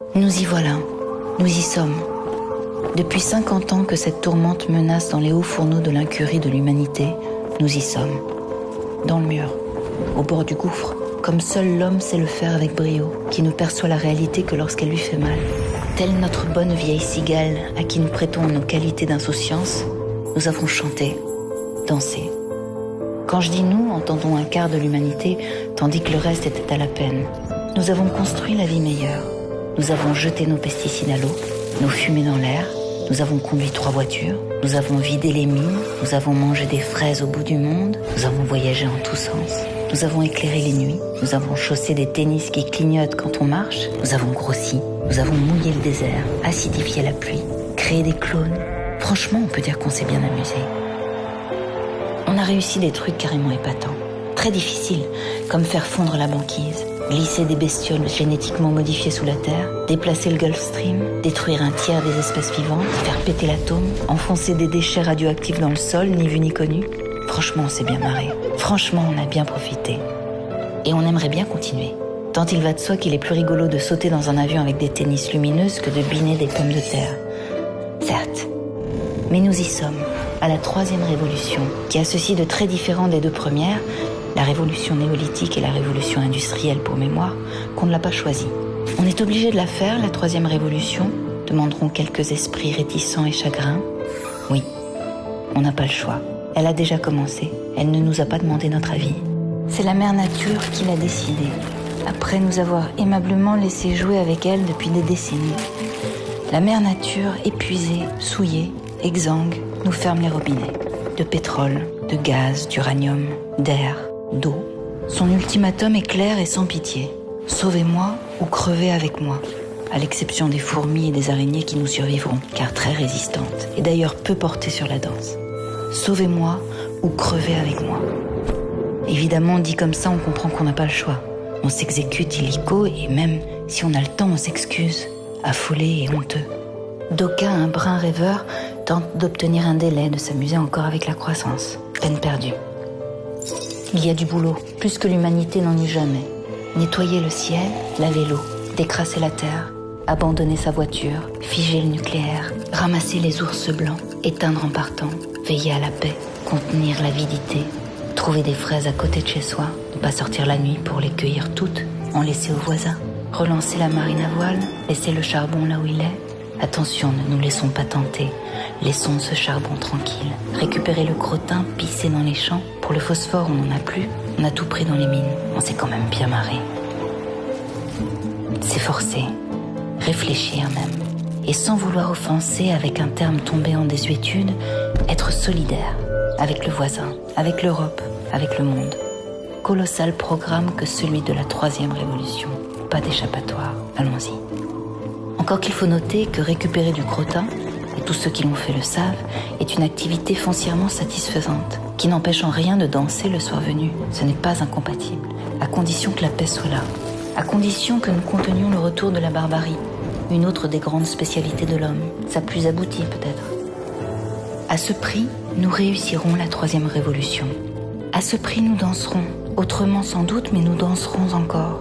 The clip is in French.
Nous y voilà, nous y sommes. Depuis 50 ans que cette tourmente menace dans les hauts fourneaux de l'incurie de l'humanité, nous y sommes. Dans le mur, au bord du gouffre, comme seul l'homme sait le faire avec brio, qui ne perçoit la réalité que lorsqu'elle lui fait mal. Telle notre bonne vieille cigale à qui nous prêtons nos qualités d'insouciance, nous avons chanté, dansé. Quand je dis nous, entendons un quart de l'humanité, tandis que le reste était à la peine. Nous avons construit la vie meilleure. Nous avons jeté nos pesticides à l'eau, nos fumées dans l'air. Nous avons conduit 3 voitures. Nous avons vidé les mines. Nous avons mangé des fraises au bout du monde. Nous avons voyagé en tous sens. Nous avons éclairé les nuits. Nous avons chaussé des tennis qui clignotent quand on marche. Nous avons grossi. Nous avons mouillé le désert, acidifié la pluie, créé des clones. Franchement, on peut dire qu'on s'est bien amusé. On a réussi des trucs carrément épatants. Très difficiles, comme faire fondre la banquise, glisser des bestioles génétiquement modifiées sous la terre, déplacer le Gulf Stream, détruire un tiers des espèces vivantes, faire péter l'atome, enfoncer des déchets radioactifs dans le sol, ni vu ni connu. Franchement, on s'est bien marré. Franchement, on a bien profité. Et on aimerait bien continuer. Tant il va de soi qu'il est plus rigolo de sauter dans un avion avec des tennis lumineuses que de biner des pommes de terre. Certes. Mais nous y sommes, à la 3e révolution, qui a ceci de très différent des 2 premières, la révolution néolithique et la révolution industrielle pour mémoire, qu'on ne l'a pas choisie. On est obligé de la faire, la 3e révolution, demanderont quelques esprits réticents et chagrins. Oui, on n'a pas le choix. Elle a déjà commencé, elle ne nous a pas demandé notre avis. C'est la mère nature qui l'a décidé, après nous avoir aimablement laissé jouer avec elle depuis des décennies. La mère nature, épuisée, souillée, exsangue, nous ferme les robinets. De pétrole, de gaz, d'uranium, d'air, d'eau. Son ultimatum est clair et sans pitié. Sauvez-moi ou crevez avec moi. À l'exception des fourmis et des araignées qui nous survivront, car très résistantes, et d'ailleurs peu portées sur la danse. Sauvez-moi ou crevez avec moi. Évidemment, dit comme ça, on comprend qu'on n'a pas le choix. On s'exécute illico et même si on a le temps, on s'excuse, affolé et honteux. D'aucuns, un brin rêveur, tentent d'obtenir un délai, de s'amuser encore avec la croissance. Peine perdue. Il y a du boulot, plus que l'humanité n'en eut jamais. Nettoyer le ciel, laver l'eau, décrasser la terre, abandonner sa voiture, figer le nucléaire, ramasser les ours blancs, éteindre en partant, veiller à la paix, contenir l'avidité, trouver des fraises à côté de chez soi, ne pas sortir la nuit pour les cueillir toutes, en laisser aux voisins, relancer la marine à voile, laisser le charbon là où il est. Attention, ne nous laissons pas tenter. Laissons ce charbon tranquille. Récupérer le crottin, pisser dans les champs. Pour le phosphore, on n'en a plus. On a tout pris dans les mines. On s'est quand même bien marré. S'efforcer. Réfléchir même. Et sans vouloir offenser, avec un terme tombé en désuétude, être solidaire. Avec le voisin, avec l'Europe, avec le monde. Colossal programme que celui de la 3e révolution. Pas d'échappatoire. Allons-y. Encore qu'il faut noter que récupérer du crottin, et tous ceux qui l'ont fait le savent, est une activité foncièrement satisfaisante, qui n'empêche en rien de danser le soir venu. Ce n'est pas incompatible, à condition que la paix soit là, à condition que nous contenions le retour de la barbarie, une autre des grandes spécialités de l'homme, sa plus aboutie peut-être. À ce prix, nous réussirons la 3e révolution. À ce prix, nous danserons, autrement sans doute, mais nous danserons encore.